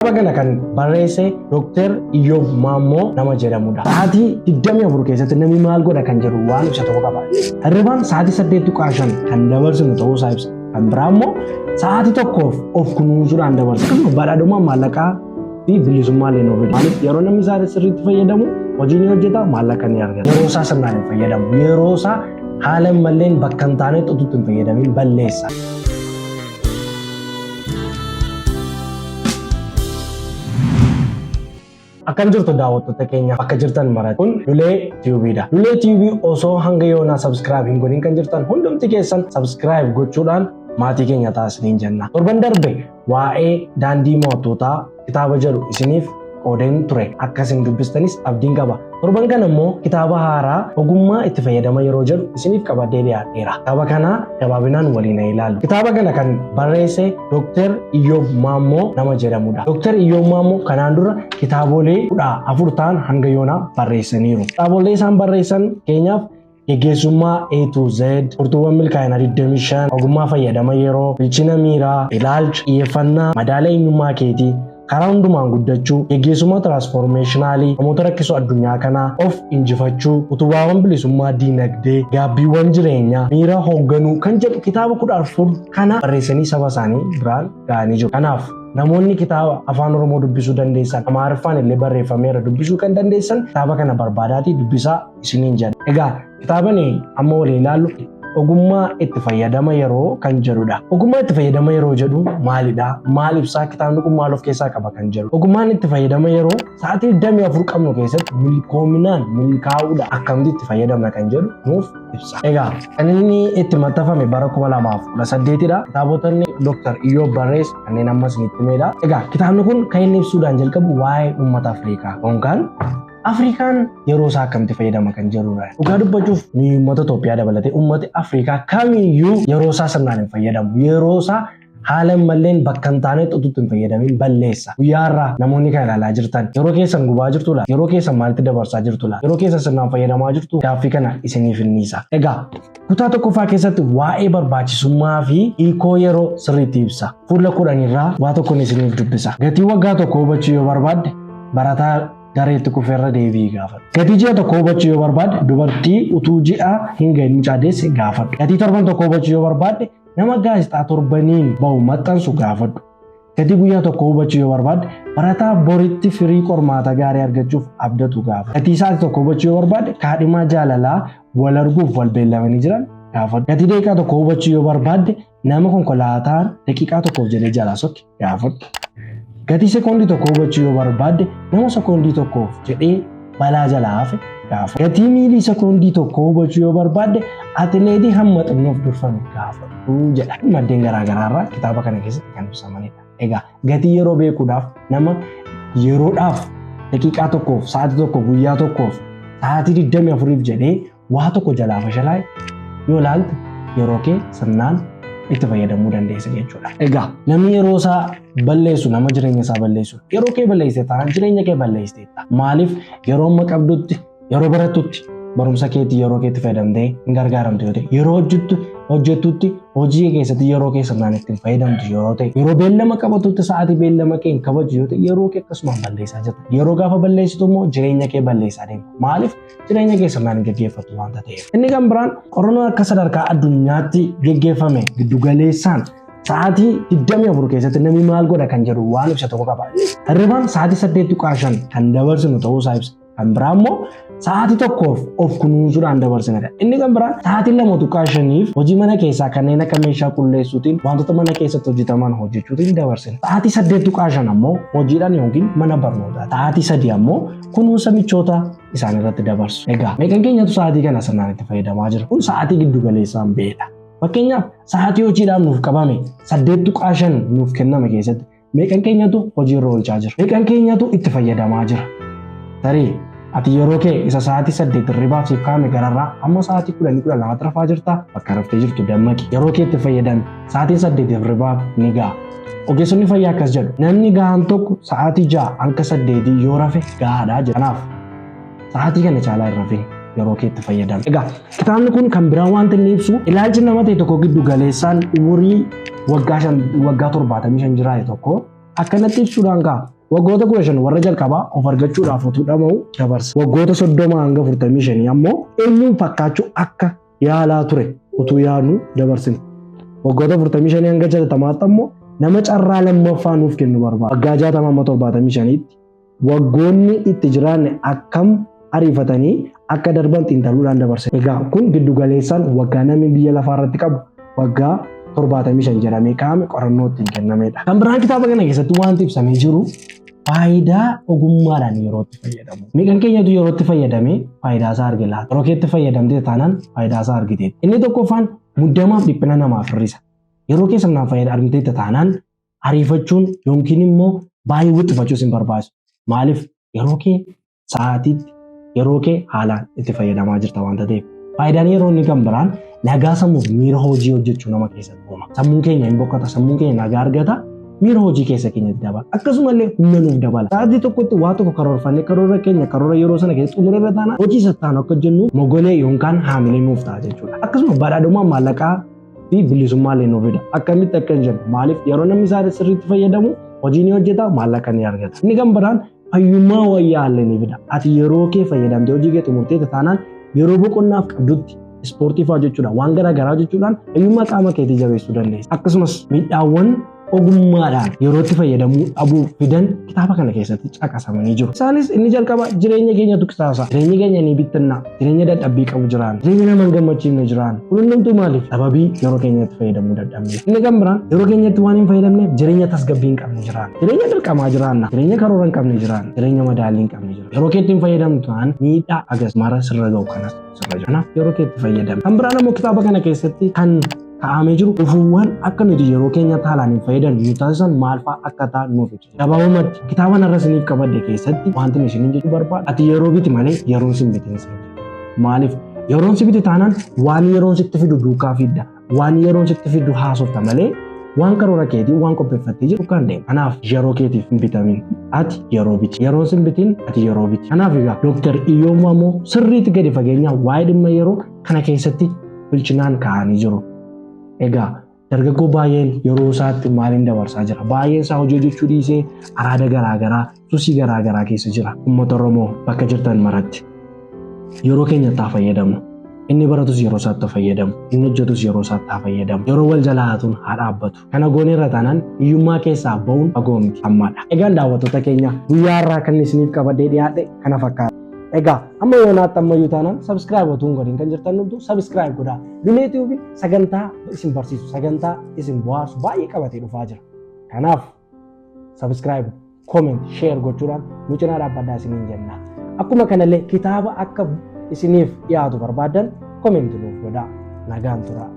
Kana kan barreesse Dr. Iyyoob Maammoo nama jedhamudha. Sa'aatii 24 keessatti namni maal godha kan jedhu waan ibsa tokko qaba. Hirribaan sa'aatii 8:5 kan dabarsinu ta'uu isaa ibsa. Kan biraa immoo sa'aatii tokkoof of kunuunsuudhaan dabarsinu. Badhaadhummaa maallaqaa fi bilisummaa illee nuuf maaliif yeroo namni isaa sirriitti fayyadamu hojii ni hojjeta, maallaqa ni argata. Yeroo isaa sirnaan hin fayyadamu. Yeroo isaa haala malleen bakka hin taanetti utuu hin fayyadamin balleessa. Akkam jirtu daawwattoota keenya bakka jirtan maratti kun Lulee TV'dha. Lulee TV osoo hanga yoonaa subscribe hin godhin kan jirtan hundumti keessan subscribe gochuudhaan maatii keenya taasisanii jenna. Torban darbe waa'ee daandii moototaa kitaaba jedhu isiniif qoodeen ture. Akkasiin dubbistanis abdiin qaba. Torban kana immoo kitaaba haaraa ogummaa itti fayyadama yeroo jedhu isiniif qabadee dhiyaadheera. Kitaaba kana gabaabinaan waliin ilaallu. Kitaaba kana kan barreesse Dr. Iyyoob Maammoo nama jedhamudha. Dr. Iyyoob Maammoo kanaan dura kitaabolee 14 ta'an hanga yoonaa barreessaniiru. Kitaabolee isaan barreessan keenyaaf Geggeessummaa A to Z, Furtuuwwan Milkaa'inaa 25, Ogummaa Fayyadama Yeroo, Bilchina Miiraa, Ilaalcha, Xiyyeeffannaa, Madaala Eenyummaa Keetii, Karaa Hundumaan Guddachuu, Geggeessummaa Tiraansfoormeeshinaalii, Namoota Rakkisoo Addunyaa Kanaa, Of Injifachuu, Utubaawwan Bilisummaa Diinagdee, Gaabbiiwwan Jireenyaa, Miira Hoogganuu kan jedhu kitaaba 14 kana barreessanii saba isaanii biraan ga'anii jiru. Kanaaf namoonni kitaaba afaan Oromoo dubbisuu dandeessan, Amaariffaan illee barreeffameera dubbisuu kan dandeessan kitaaba kana barbaadaatii dubbisaa isiniin jedha. Egaa kitaabni amma waliin ilaallu ogummaa itti fayyadama yeroo kan jedhudha. Ogummaa itti fayyadama yeroo jedhu maalidha? Maal ibsaa? Kitaabni kun maal of keessaa qaba kan jedhu. Ogummaan itti fayyadama yeroo sa'aatii 24 qabnu keessatti milkoominaan milkaa'uudha. Akkamitti itti fayyadamna kan jedhu nuuf ibsa. Egaa kan inni itti maxxanfame bara 2018dha. Kitaabotni Dr. Iyyoob barreesse kanneen ammas ni himedha. Egaa kitaabni kun kan inni ibsuudhaan jalqabu waa'ee uummata Afrikaa yookaan Afrikaan yeroo isaa akkamitti fayyadama kan jedhudha. Dhugaa dubbachuuf uummata Itoophiyaa dabalatee uummati Afrikaa kamiyyuu yeroo isaa sirnaan hin fayyadamu. Yeroo isaa haala malleen bakka hin taanetti utuu hin fayyadamin balleessa. Guyyaa irraa namoonni kan ilaalaa jirtan yeroo keessan gubaa jirtudha. Yeroo keessan maalitti dabarsaa jirtudha. Yeroo keessan sirnaan fayyadamaa jirtu gaaffii kana isiniif niisa. Egaa kutaa tokkoffaa keessatti waa'ee barbaachisummaa fi hiikoo yeroo sirriitti ibsa. Fuula 10 irraa waa tokko isiniif dubbisa. Gatii waggaa tokko hubachuu yoo barbaadde barataa dareetti kufeerra deebii gaafadhu. Gatii ji'a tokko hubachuu yoo barbaadde dubartii utuu ji'a hin gahin mucaa deesse gaafadhu. Gatii torban tokko hubachuu yoo barbaadde nama gaazexaa torbaniin bahu maxxansu gaafadhu. Gatii guyyaa tokko hubachuu yoo barbaadde barataa boritti firii qormaata gaarii argachuuf abdatu gaafadhu. Gatii sa'aatii tokko hubachuu yoo barbaadde kaadhimaa jaalalaa wal arguuf wal beellamanii jiran gaafadhu. Gatii daqiiqaa tokko hubachuu yoo barbaadde nama konkolaataan daqiiqaa tokkoof jedhee jalaa sokke gaafadhu. Gatii sekoondii tokko hubachuu yoo barbaadde nama sekoondii tokkoof jedhee balaa jalaa hafe gaafadhu. Gatii miilii sekoondii tokko hubachuu yoo barbaadde atileetii hamma xinnoof durfame gaafadhu jedha. Maddeen garaagaraarraa kitaaba kana keessatti kan ibsamanidha. Egaa gatii yeroo beekuudhaaf nama yeroodhaaf daqiiqaa tokkoof sa'aatii tokko guyyaa tokkoof sa'aatii 24f jedhee waa tokko jalaa fashalaa'e yoo ilaalte yeroo kee sirnaan itti fayyadamuu dandeessa jechuudha. Egaa namni yeroo isaa balleessu nama jireenya isaa balleessu. Yeroo kee balleessite taanaan jireenya kee balleessiteetta. Maaliif yeroo amma qabdutti yeroo barattutti barumsa keetti yeroo keetti fayyadamtee hin gargaaramtu yoo ta'e yeroo hojjettutti hojii keessatti yeroo kee sirnaan itti fayyadamtu yeroo ta'e yeroo beellama qabatutti sa'aatii beellama kee hin kabaju yoo ta'e yeroo kee akkasumaan balleessaa jirta. Yeroo gaafa balleessitu immoo jireenya kee balleessaa deema. Maaliif jireenya kee sirnaan hin gaggeeffatu waanta ta'eef. Inni kan biraan qorannoon akka sadarkaa addunyaatti gaggeeffame giddugaleessaan sa'aatii 24 keessatti namni maal godha kan jedhu waan ibsa tokko qaba. Hirribaan sa'aatii 8:5 kan dabarsinu ta'uu isaa ibsa. Kan biraa immoo sa'aatii tokkoof of kunuunsuudhaan dabarsinadha. Inni kan biraan sa'aatii 2:5 hojii mana keessaa kanneen akka meeshaa qulleessuutiin wantoota mana keessatti hojjetaman hojjechuutiin dabarsina. Sa'aatii 8:5 ammoo hojiidhaan yookiin mana barnootaa. Sa'aatii 3 ammoo kunuunsa michoota isaan irratti dabarsu. Egaa meeqan keenyatu sa'aatii kana sirnaan itti fayyadamaa jira? Kun sa'aatii giddu galeessaan beedha. Fakkeenyaaf sa'aatii hojiidhaan nuuf qabame 8:5 nuuf kenname keessatti meeqan keenyatu hojii irra oolchaa jira? Meeqan keenyatu itti fayyadamaa jira? Tarii ati yeroo kee isa sa'aatii 8 hirribaaf siif kaa'ame gararraa amma sa'aatii 10 rafaa jirta. Bakka raftee jirtu dammaqi. Yeroo kee itti fayyadami. Sa'aatiin 8 hirribaaf ni ga'a. Ogeessonni fayyaa akkas jedhu. Namni gahaan tokko sa'aatii 6 hanga 8 yoo rafe gahaadha jedha. Kanaaf sa'aatii kana caalaa hin rafin yeroo kee itti fayyadami. Egaa kitaabni kun kan biraa wanti inni ibsu ilaalchi nama ta'e tokko giddu galeessaan umurii waggaa 75 jiraate tokko Akkanatti ibsuudhaan kaa waggoota 15 warra jalqabaa of argachuudhaaf utuu dhama'u dabarse. Waggoota 30 hanga 45 ammoo eenyuun fakkaachuu akka yaalaa ture utuu yaadnu dabarsine. Waggoota 45 hanga 60 ammoo nama carraa lammaffaa nuuf kennu barbaada. Waggaa 60 hanga 75tti waggoonni itti jiraanne akkam ariifatanii akka darban xiinxaluudhaan dabarse. Egaa kun giddu galeessaan waggaa namni biyya lafaa irratti qabu waggaa 75 jedhamee kaa'ame qorannoo ittiin kennameedha. Kan biraan kitaaba kana keessatti wanti ibsamee jiru faayidaa ogummaadhaan yeroo itti fayyadamu. Miidhaan keenyatu yeroo itti fayyadamee faayidaa isaa arge laata. Yeroo keetti fayyadamtee taanaan faayidaa isaa argiteeti. Inni tokkoffaan muddamaaf dhiphina namaaf hir'isa. Yeroo keessa naaf fayyada argiteetta taanaan ariifachuun yookiin immoo baay'ee wixxifachuus hin barbaachisu. Maaliif yeroo kee sa'aatiitti yeroo kee haalaan itti fayyadamaa jirta waanta ta'eef. Faayidaan yeroo inni kan biraan nagaa sammuuf miira hojii hojjechuu nama keessatti uuma. Sammuun keenya hin boqota, sammuun keenya nagaa argata, miira hojii keessa keenyatti dabala. Akkasumallee humna nuuf dabala. Sa'aatii tokkotti waa tokko karoorfannee karoora keenya karoora yeroo sana keessatti xumurarra taana hojii sattaan akka jennu mogolee yookaan haamilee nuuf ta'a jechuudha. Akkasuma badhaadhummaa maallaqaa fi bilisummaa illee nuuf fida. Akkamitti akka hin jennu maaliif yeroo namni isaa sirriitti fayyadamu hojii ni hojjeta, maallaqa ni argata. Inni kan biraan fayyummaa wayyaa illee ni fida. Ati yeroo kee fayyadamtee hojii kee xumurteetta taanaan yeroo boqonnaaf qabdutti ispoortii fa'aa jechuudha waan garaa jechuudhaan fayyummaa qaama keetii jabeessuu dandeessa. Akkasumas miidhaawwan ogummaadhaan yeroo itti fayyadamuu dhabuu fidan kitaaba kana keessatti caqasamanii jiru. Isaanis inni jalqaba jireenya keenya tuqsaasa. Jireenya keenya ni bittinna. Jireenya dadhabbii qabu jiraan. Jireenya nama hin gammachiifne jiraan. Kunnumtuu maaliif? Sababii yeroo keenyatti fayyadamuu dadhabne. Inni kan biraan yeroo keenyatti waan hin fayyadamneef jireenya tasgabbii hin qabne jiraan. Jireenya dirqamaa jiraanna. Jireenya karoora hin qabne jiraan. Jireenya madaalii hin qabne jiraan. Yeroo keetti hin fayyadamtu ta'an miidhaa agasmara sirra ga'u kanas sirra jira. Kanaaf yeroo keetti fayyadamu. Kan biraan immoo kitaaba kana keessatti kan kaa'amee jiru dhufuuwwan akka nuti yeroo keenya haalaan hin fayyadamne nu taasisan maal fa'aa akka ta'an nuuf ibsa. Gabaabumatti kitaaba narra isiniif qabadde keessatti wanti isin jechuu barbaadu ati yeroo biti malee yeroon sin bitin isin jedhu. Maaliif yeroon si biti taanaan waan yeroon sitti fidu duukaa fidda. Waan yeroon sitti fidu haasofta malee waan karoora keetii waan qopheeffattee jiru kan deemu. Kanaaf yeroo keetiif hin bitamin. Ati yeroo biti. Yeroon sin bitin ati yeroo biti. Kanaaf egaa Dooktar Iyyoob Maammoo sirriitti gadi fageenyaan waa'ee dhimma yeroo kana keessatti bilchinaan kaa'anii jiru. Egaa dargaggoo baay'een yeroo isaatti maaliin dabarsaa jira? Baay'een isaa hojii hojjechuu dhiisee araada garaagaraa, susii garaagaraa keessa jira. Uummata Oromoo bakka jirtan maratti yeroo keenyatti haa fayyadamnu. Inni baratus yeroo isaatti haa fayyadamu. Inni hojjetus yeroo isaatti haa fayyadamu. Yeroo wal jalaatuun haa dhaabbatu. Kana goonee irra taanaan hiyyummaa keessaa ba'uun fagoo miti ammaadha. Egaan daawwattoota keenya guyyaa irraa kan isiniif qabadee dhiyaadhe kana fakkaata. Egaa amma yoonaatti ammayyuu taanaan sabskiraayib otoo hin godhin kan jirtan hunduu sabskiraayib godhaa. Lulee TV sagantaa isin barsiisu, sagantaa isin bohaarsu baay'ee qabatee dhufaa jira. Kanaaf sabskiraayib, kooment, sheer gochuudhaan nu cinaa dhaabbadhaa isiniin jenna. Akkuma kanallee kitaaba akka isiniif dhiyaatu barbaadan kooment nuuf godhaa. Nagaan turaa.